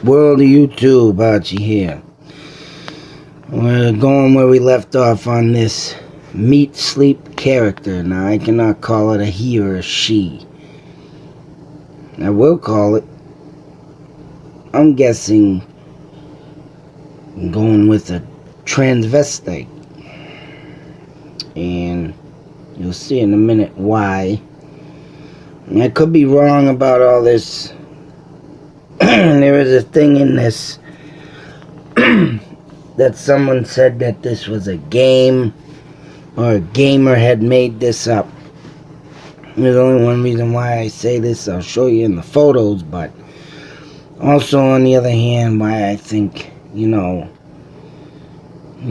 World of YouTube, Archie here. We're going where we left off on this meat sleep character. Now, I cannot call it a he or a she. I will call it, I'm guessing, I'm going with a transvestite. And you'll see in a minute why. And I could be wrong about all this. There is a thing in this that someone said that this was a game or a gamer had made this up. There's only one reason why I say this. I'll show you in the photos, but also on the other hand, why I think, you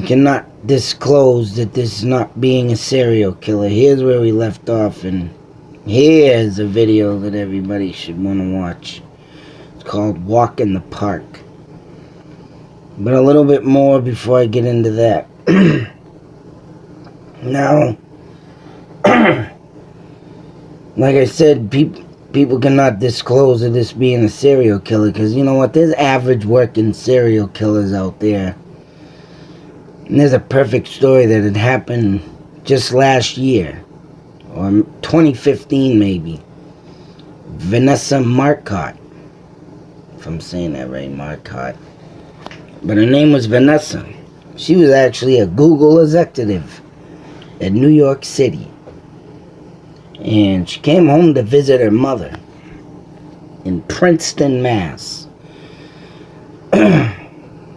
cannot disclose that this is not being a serial killer. Here's where we left off, and here's a video that everybody should want to watch. Called Walk in the Park. But a little bit more before I get into that. Now, like I said, people cannot disclose of this being a serial killer, because you know what, there's average working serial killers out there. And there's a perfect story that had happened just last year, or 2015 maybe. Vanessa Marcotte. If I'm saying that right, Marcotte. But her name was Vanessa. She was actually a Google executive in New York City. And she came home to visit her mother in Princeton, Mass. Now,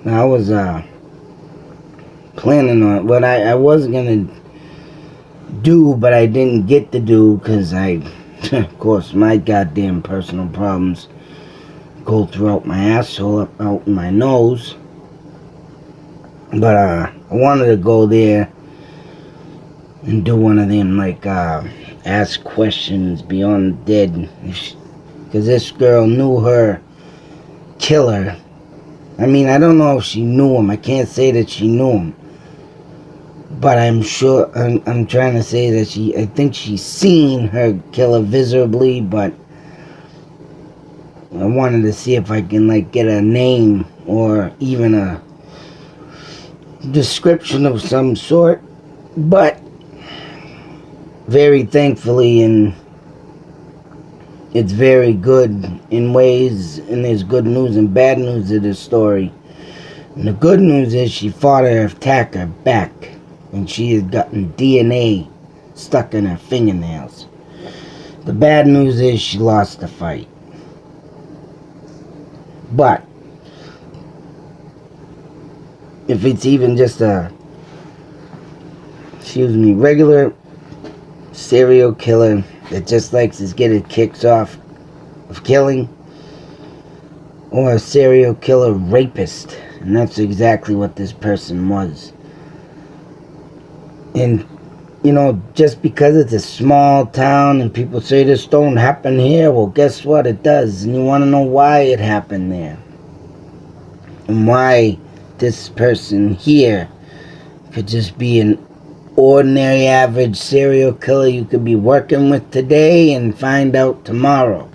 I was planning on what I was going to do, but I didn't get to do because of course, my goddamn personal problems go throughout my asshole, out in my nose. But I wanted to go there and do one of them, like, ask questions beyond dead. Because this girl knew her killer. I mean, I don't know if she knew him. I can't say that she knew him. But I'm sure, I'm trying to say that I think she's seen her killer visibly, but I wanted to see if I can, like, get a name or even a description of some sort. But very thankfully, and it's very good in ways, and there's good news and bad news to this story. And the good news is she fought her attacker back, and she has gotten DNA stuck in her fingernails. The bad news is she lost the fight. But if it's even just a, regular serial killer that just likes to get his kicks off of killing, or a serial killer rapist, and that's exactly what this person was. And just because it's a small town and people say this don't happen here, well, guess what? It does. And you want to know why it happened there. And why this person here could just be an ordinary, average serial killer you could be working with today and find out tomorrow.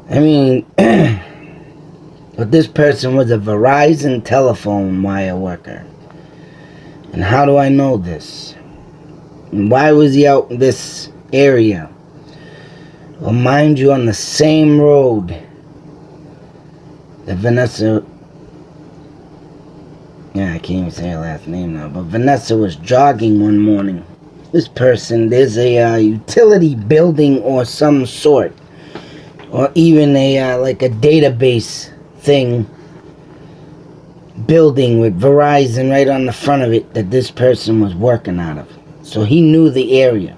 I mean, but this person was a Verizon telephone wire worker. And how do I know this? And why was he out in this area? Well, mind you, on the same road that Vanessa, I can't even say her last name now, but Vanessa was jogging one morning. This person, there's a utility building or some sort, or even a like a database thing, building with Verizon right on the front of it that this person was working out of. So he knew the area.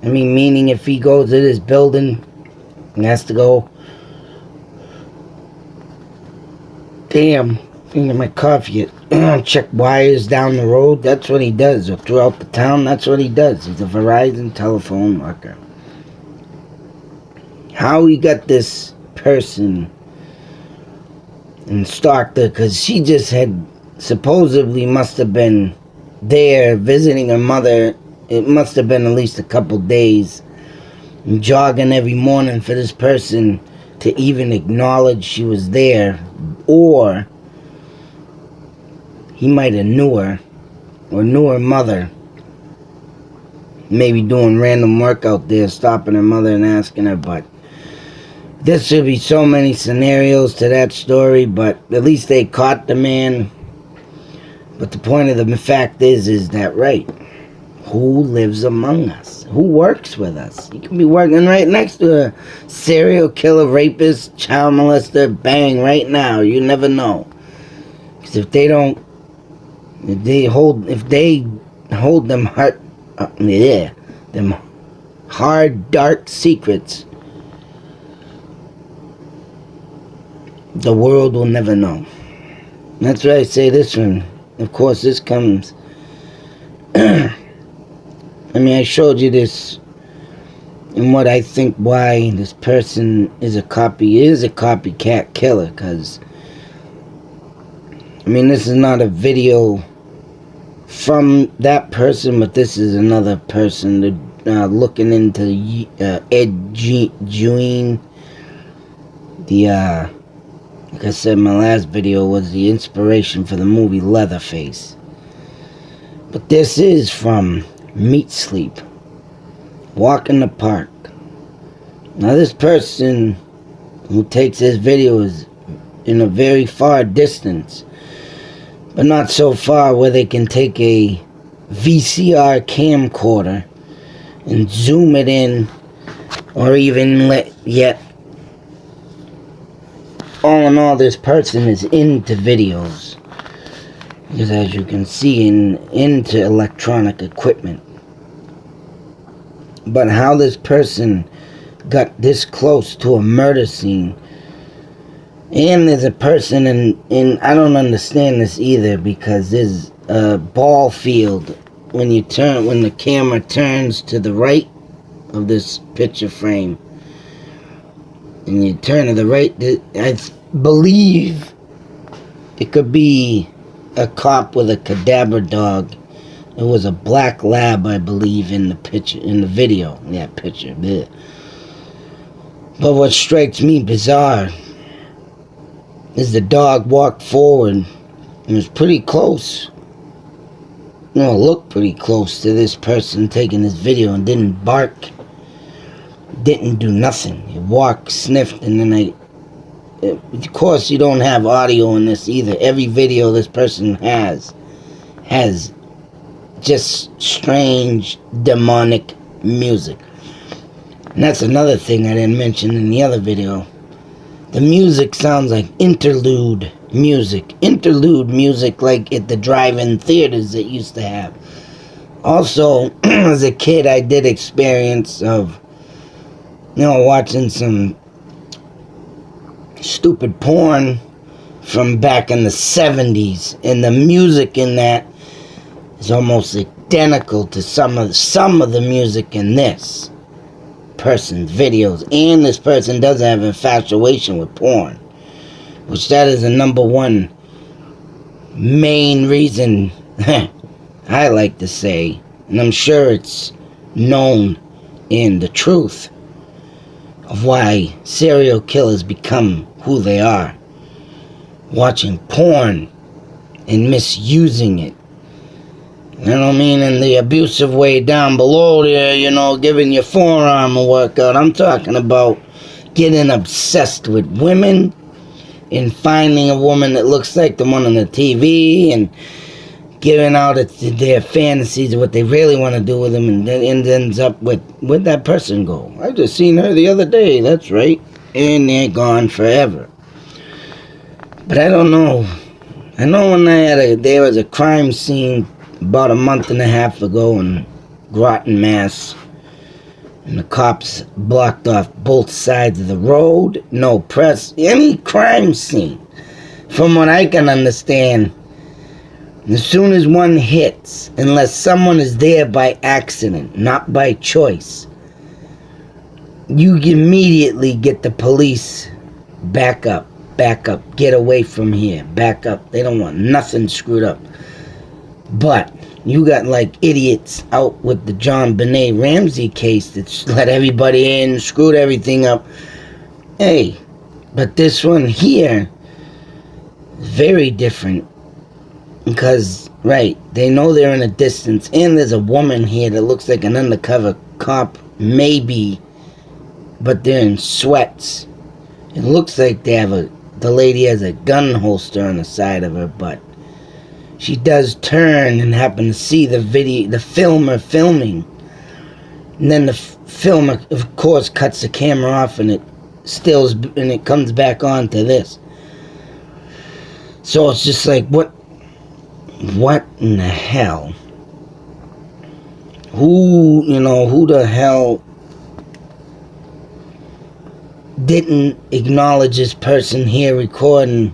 I mean, meaning if he goes to this building and has to go, damn, I didn't get my coffee yet, check wires down the road, that's what he does. Or throughout the town, that's what he does. He's a Verizon telephone worker. How he got this person and stalked her, because she just had supposedly must have been there visiting her mother. It must have been at least a couple days and jogging every morning for this person to even acknowledge she was there, or he might have knew her or knew her mother, maybe doing random work out there, stopping her mother and asking her. But there should be so many scenarios to that story, but at least they caught the man. But the point of the fact is that, right, who lives among us? Who works with us? You can be working right next to a serial killer, rapist, child molester, bang, right now. You never know. Because if they hold them them hard, dark secrets, the world will never know. That's why I say this one. Of course, this comes... I mean, I showed you this and what I think why this person is a copycat killer, because, I mean, this is not a video from that person, but this is another person looking into Ed Gein. Like I said, my last video was the inspiration for the movie Leatherface. But this is from Meat Sleep, Walk in the Park. Now this person who takes this video is in a very far distance, but not so far where they can take a VCR camcorder and zoom it in, or even yet all in all, this person is into videos, because as you can see, into electronic equipment. But how this person got this close to a murder scene, and there's a person in I don't understand this either, because there's a ball field when the camera turns to the right of this picture frame, and you turn to the right, I believe it could be a cop with a cadaver dog. It was a black lab, I believe, in the picture, in the video. Yeah, picture. Bleh. But what strikes me bizarre is the dog walked forward and was pretty close. Looked pretty close to this person taking this video, and didn't bark. Didn't do nothing. He walked, sniffed, and then of course, you don't have audio in this either. Every video this person has just strange, demonic music. And that's another thing I didn't mention in the other video. The music sounds like interlude music. Interlude music like at the drive-in theaters that used to have. Also, as a kid, I did experience of, watching some stupid porn from back in the 70s, and the music in that is almost identical to some of the music in this person's videos. And this person does have infatuation with porn, which that is the number one main reason I like to say, and I'm sure it's known in the truth of why serial killers become who they are. Watching porn and misusing it. You know what I mean? In the abusive way down below there, giving your forearm a workout. I'm talking about getting obsessed with women and finding a woman that looks like the one on the TV and giving out their fantasies of what they really want to do with them, and then it ends up with, where'd that person go? I just seen her the other day, that's right. And they're gone forever. But I don't know. I know when there was a crime scene about a month and a half ago in Groton, Mass. And the cops blocked off both sides of the road. No press. Any crime scene. From what I can understand, as soon as one hits, unless someone is there by accident, not by choice, you immediately get the police back up, get away from here, back up. They don't want nothing screwed up. But You got like idiots out with the John Benet Ramsey case that let everybody in, screwed everything up. Hey, but this one here is very different. Because, right, they know they're in a distance, and there's a woman here that looks like an undercover cop, maybe, but they're in sweats. It looks like the lady has a gun holster on the side of her, but she does turn and happen to see the filmer filming. And then the filmer, of course, cuts the camera off, and it stills, and it comes back on to this. So it's just like, what in the hell? Who the hell didn't acknowledge this person here recording?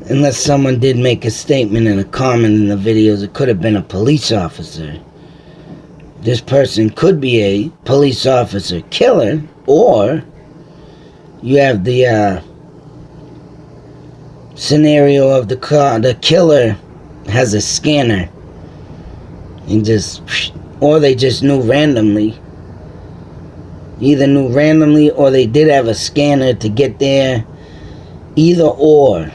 Unless someone did make a statement and a comment in the videos, it could have been a police officer. This person could be a police officer killer, or you have the scenario of the killer has a scanner and or they just knew randomly. Either knew randomly or they did have a scanner to get there. Either or.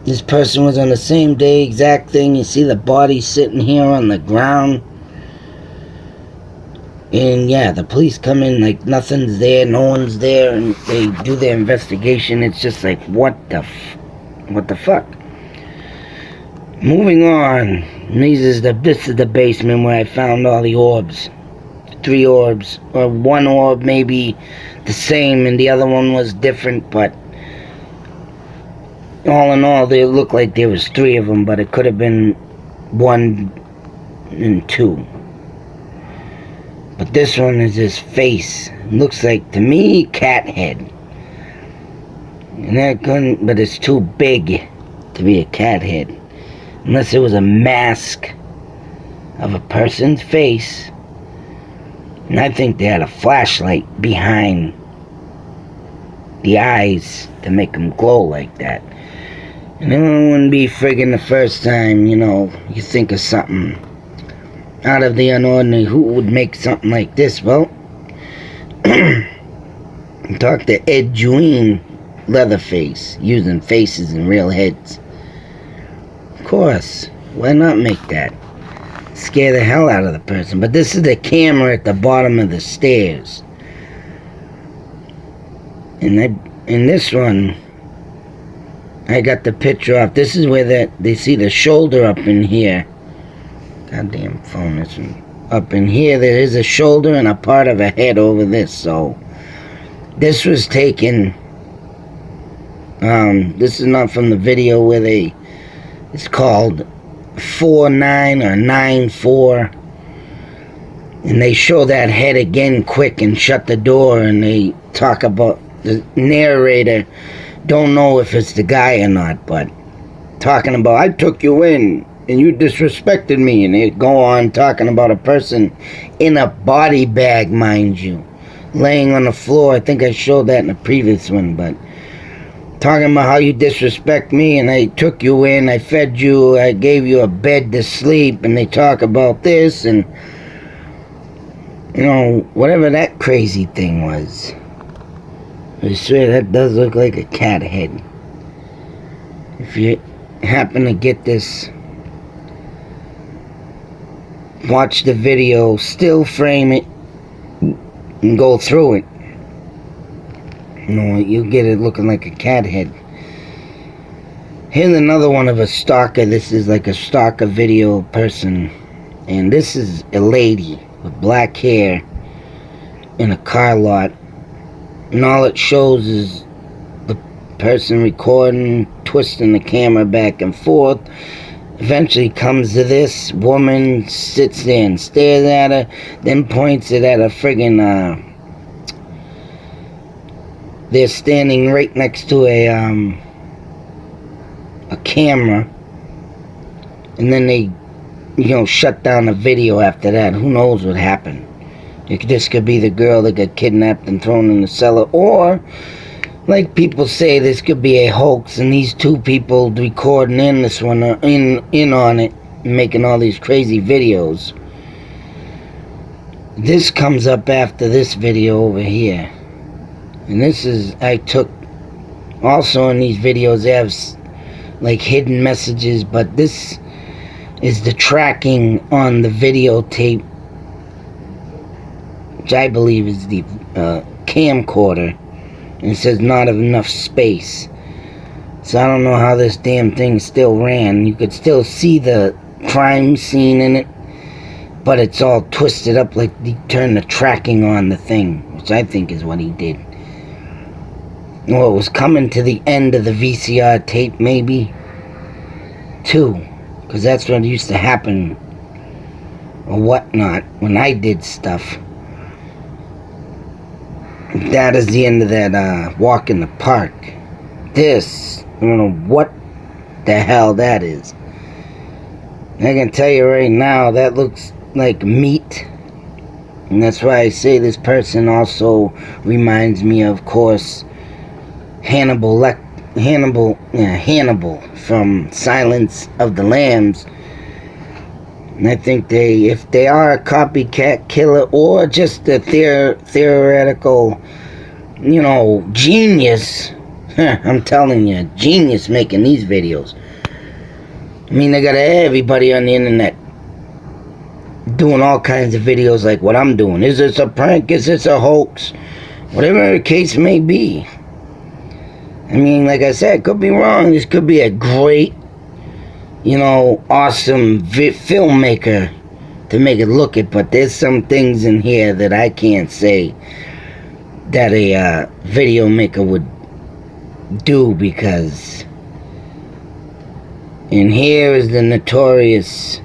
This person was on the same day, exact thing. You see the body sitting here on the ground. And yeah, the police come in like nothing's there, no one's there, and they do their investigation. It's just like, what the fuck? Moving on. This is the basement where I found all the orbs. 3 orbs, or 1 orb maybe the same, and the other one was different, but all in all, they looked like there was 3 of them, but it could have been 1 and 2. But this one is his face. Looks like, to me, cat head. And that couldn't, but it's too big to be a cat head. Unless it was a mask of a person's face. And I think they had a flashlight behind the eyes to make them glow like that. And it wouldn't be friggin' the first time, you think of something out of the unordinary. Who would make something like this? Well, talk to Ed Gein, Leatherface, using faces and real heads. Of course, why not make that? Scare the hell out of the person. But this is the camera at the bottom of the stairs. And in this one, I got the picture off. This is where they see the shoulder up in here. Goddamn phone, this one. Up in here, there is a shoulder and a part of a head over this. So, this was taken. This is not from the video where it's called 4-9 or 9-4. And they show that head again quick and shut the door, and they talk about the narrator. Don't know if it's the guy or not, but talking about, I took you in and you disrespected me, and they go on talking about a person in a body bag, mind you, laying on the floor. I think I showed that in the previous one, but talking about how you disrespect me, and I took you in, I fed you, I gave you a bed to sleep, and they talk about this, and whatever that crazy thing was. I swear that does look like a cat head. If you happen to get this, watch the video, still frame it, and go through it. You'll get it looking like a cat head. Here's another one of a stalker. This is like a stalker video person. And this is a lady with black hair in a car lot. And all it shows is the person recording, twisting the camera back and forth. Eventually comes to this woman, sits there and stares at her, then points it at a friggin' they're standing right next to a camera, and then they shut down the video after that. Who knows what happened? This could be the girl that got kidnapped and thrown in the cellar, or like people say, this could be a hoax, and these 2 people recording in this one are in on it, making all these crazy videos. This comes up after this video over here. And this is, I took, also in these videos they have like hidden messages, but this is the tracking on the videotape, which I believe is the camcorder. And it says not enough space. So I don't know how this damn thing still ran. You could still see the crime scene in it, but it's all twisted up like he turned the tracking on the thing, which I think is what he did. Well, it was coming to the end of the VCR tape, maybe, too, because that's what used to happen or whatnot when I did stuff. That is the end of that walk in the park. This, I don't know what the hell that is. I can tell you right now, that looks like meat. And that's why I say this person also reminds me, of course, Hannibal from Silence of the Lambs. And I think if they are a copycat killer or just a theoretical, genius, I'm telling you, genius making these videos. I mean, they got everybody on the internet doing all kinds of videos like what I'm doing. Is this a prank? Is this a hoax? Whatever the case may be. I mean, like I said, it could be wrong. This could be a great, awesome filmmaker to make it look it, but there's some things in here that I can't say that a video maker would do, because and here is the notorious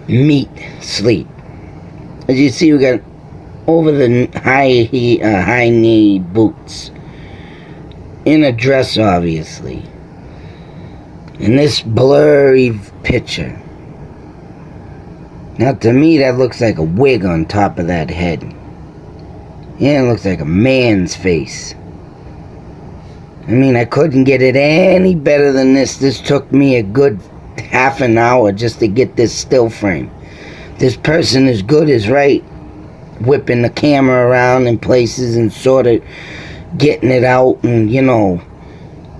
meat sleep. As you see, we got over the high knee boots in a dress, obviously, in this blurry picture. Now to me that looks like a wig on top of that head. Yeah, it looks like a man's face. I mean, I couldn't get it any better than this. This took me a good half an hour just to get this still frame. This person is good as right, whipping the camera around in places and sort of getting it out and,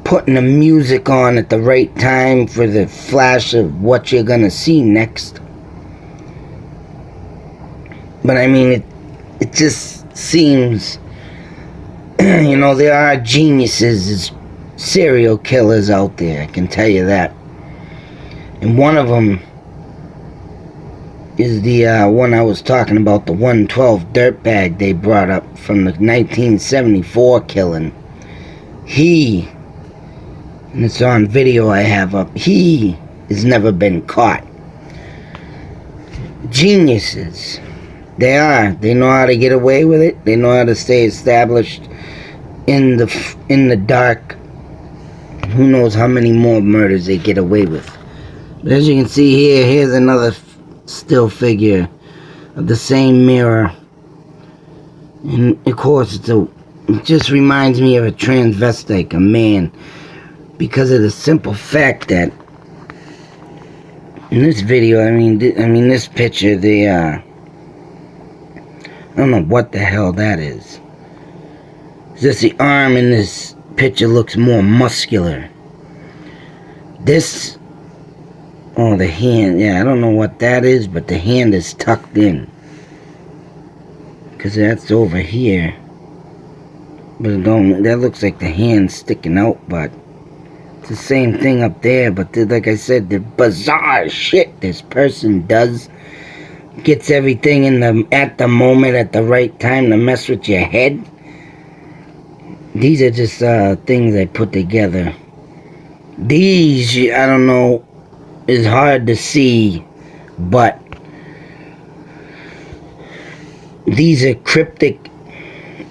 putting the music on at the right time for the flash of what you're gonna see next. But I mean, it just seems, there are geniuses, serial killers out there, I can tell you that. And one of them is the one I was talking about, the 112 dirtbag they brought up from the 1974 killing. He, and it's on video I have up, he has never been caught. Geniuses. They are. They know how to get away with it. They know how to stay established in the dark. Who knows how many more murders they get away with. But as you can see here, here's another still figure of the same mirror. And of course it just reminds me of a transvestite, a man, because of the simple fact that in this video, I mean this picture, I don't know what the hell that is. It's just the arm in this picture looks more muscular. This, the hand, yeah, I don't know what that is, but the hand is tucked in. Because that's over here. But that looks like the hand sticking out, but it's the same thing up there. But like I said, the bizarre shit this person does. Gets everything at the moment, at the right time to mess with your head. These are just things I put together. These, I don't know, is hard to see, but these are cryptic,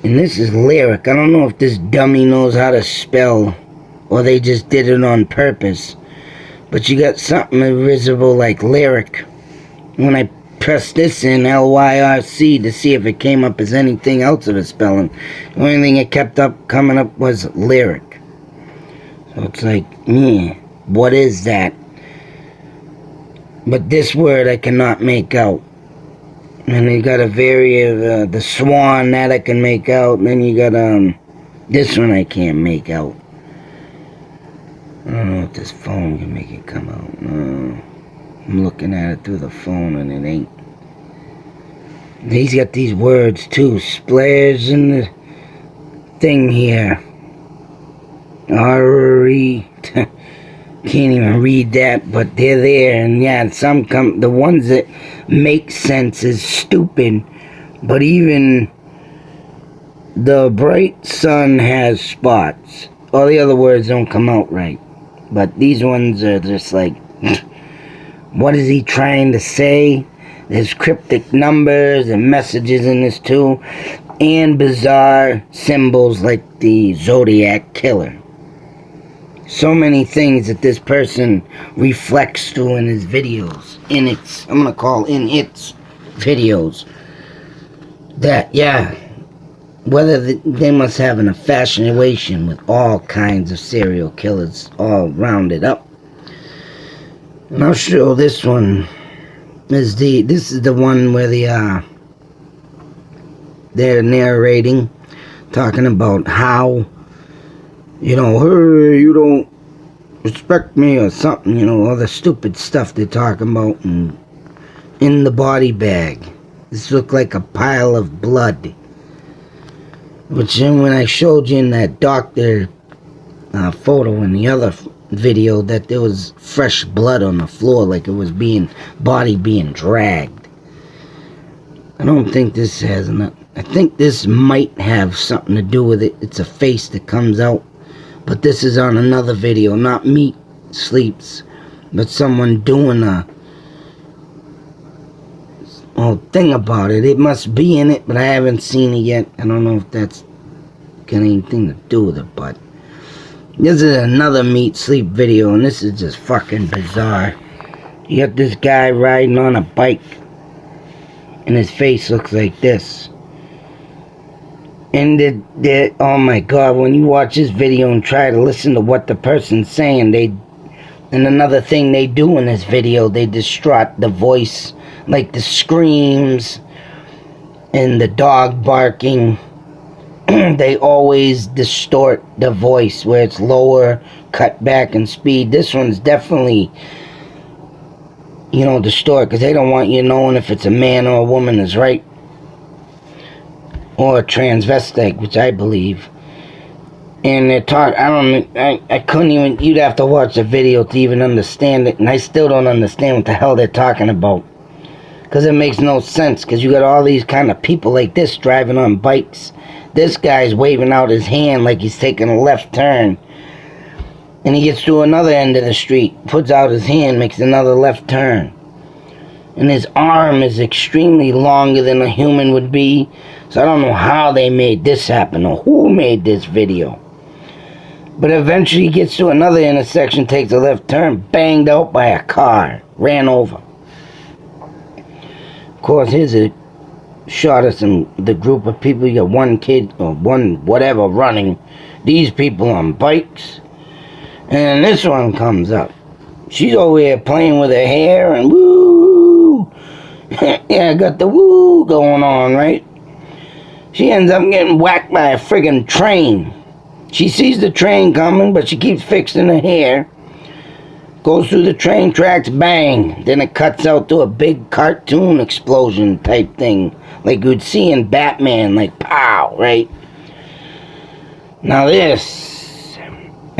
and this is lyric. I don't know if this dummy knows how to spell, or they just did it on purpose, but you got something invisible like lyric. When I pressed this in, LYRC, to see if it came up as anything else of a spelling, the only thing it kept coming up was lyric. So it's like, what is that? But this word I cannot make out. And you got a variant, the swan, that I can make out. And then you got, this one I can't make out. I don't know if this phone can make it come out. No. I'm looking at it through the phone and it ain't. He's got these words too. Splares in the thing here. R-E. Can't even read that, but they're there. And yeah, some come. The ones that make sense is stupid. But even the bright sun has spots. All the other words don't come out right. But these ones are just like, what is he trying to say? There's cryptic numbers and messages in this too. And bizarre symbols like the Zodiac Killer. So many things that this person reflects to in his videos. In its videos. That, yeah. Whether they must have an infatuation with all kinds of serial killers all rounded up. And I'll show this one. This is the one where they're narrating, talking about how, you know, hey, you don't respect me or something, you know, all the stupid stuff they're talking about. And in the body bag, this looked like a pile of blood. Which then when I showed you in that doctor photo in the other video that there was fresh blood on the floor, like it was body being dragged. I don't think this has enough. I think this might have something to do with it. It's a face that comes out. But this is on another video, not Meat Sleeps, but someone doing a thing about it. It must be in it, but I haven't seen it yet. I don't know if that's got anything to do with it, but this is another Meat Sleep video, and this is just fucking bizarre. You got this guy riding on a bike, and his face looks like this. And oh my god, when you watch this video and try to listen to what the person's saying, and another thing they do in this video, they distort the voice, like the screams and the dog barking. They always distort the voice where it's lower, cut back in speed. This one's definitely, you know, distort, because they don't want you knowing if it's a man or a woman is right. Or a transvestite, which I believe. And they're talking, I couldn't even, you'd have to watch the video to even understand it. And I still don't understand what the hell they're talking about. Because it makes no sense, because you got all these kind of people like this driving on bikes. This guy's waving out his hand like he's taking a left turn. And he gets to another end of the street, puts out his hand, makes another left turn. And his arm is extremely longer than a human would be. So I don't know how they made this happen or who made this video. But eventually he gets to another intersection, takes a left turn, banged out by a car, ran over. Of course, here's a shot of the group of people. You got one kid or one whatever running. These people on bikes. And this one comes up. She's over here playing with her hair and woo. Yeah, got the woo going on, right? She ends up getting whacked by a friggin' train. She sees the train coming, but she keeps fixing her hair. Goes through the train tracks, bang. Then it cuts out to a big cartoon explosion type thing. Like you'd see in Batman, like pow, right? Now this,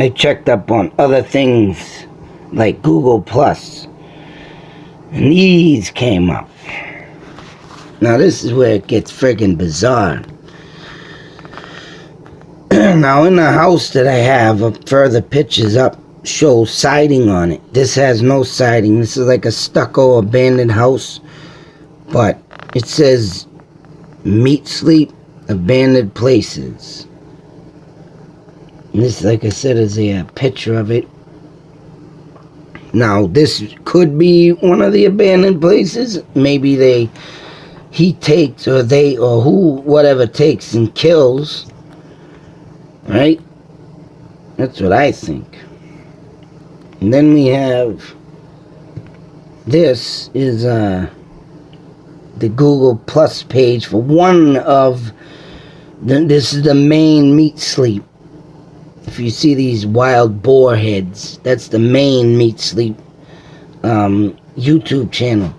I checked up on other things like Google Plus. And these came up. Now this is where it gets friggin' bizarre. Now in the house that I have, further pictures up show siding on it. This has no siding. This is like a stucco abandoned house. But it says Meat Sleep Abandoned Places. And this, like I said, is a picture of it. Now this could be one of the abandoned places. Maybe he takes, or they, or who, whatever takes and kills. Right? That's what I think. And then we have This is the Google Plus page for one of this is the main Meat Sleep. If you see these wild boar heads, that's the main Meat Sleep YouTube channel.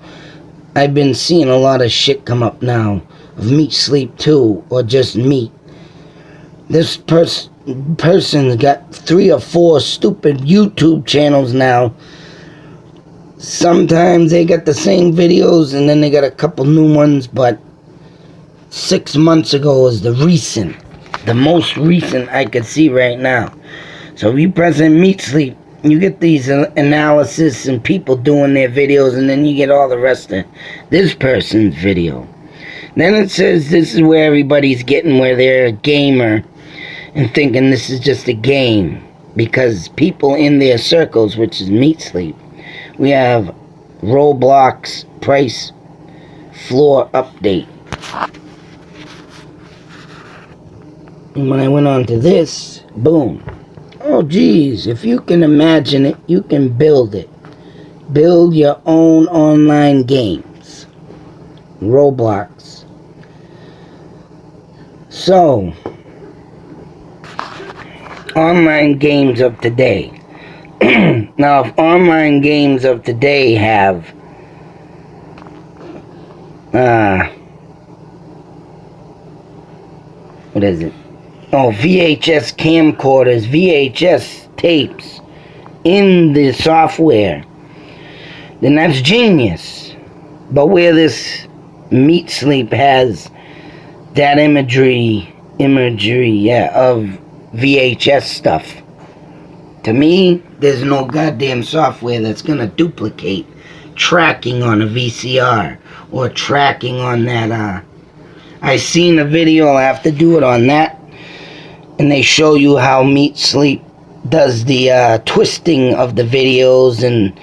I've been seeing a lot of shit come up now of Meat Sleep 2 or just meat. This person's got 3 or 4 stupid YouTube channels now. Sometimes they got the same videos and then they got a couple new ones, but 6 months ago is the most recent I could see right now. So if you press in Meat Sleep, you get these analysis and people doing their videos, and then you get all the rest of this person's video. Then it says this is where everybody's getting, where they're a gamer and thinking this is just a game, because people in their circles, which is Meat Sleep, we have Roblox price floor update. And when I went on to this, boom. Oh geez, if you can imagine it, you can build it. Build your own online games. Roblox. So, online games of today. Now, if online games of today have what is it? Oh, VHS camcorders, VHS tapes in the software, then that's genius. But where this Meat Sleep has that imagery, of VHS stuff, to me, there's no goddamn software that's gonna duplicate tracking on a VCR or tracking on that. I seen a video, I'll have to do it on that. And they show you how Meat Sleep does the twisting of the videos and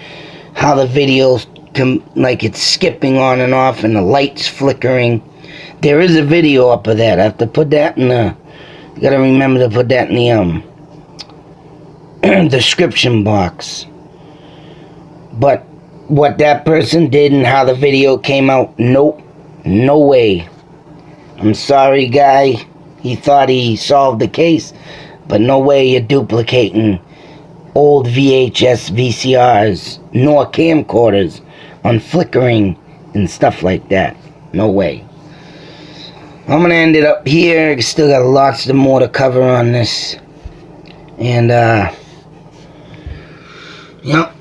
how the videos like it's skipping on and off and the lights flickering. There is a video up of that. I have to put that in the, you gotta remember to put that in the description box. But what that person did and how the video came out, nope, no way. I'm sorry, guy. He thought he solved the case, but no way you're duplicating old VHS VCRs nor camcorders on flickering and stuff like that. No way. I'm gonna end it up here. Still got lots more to cover on this. And yep,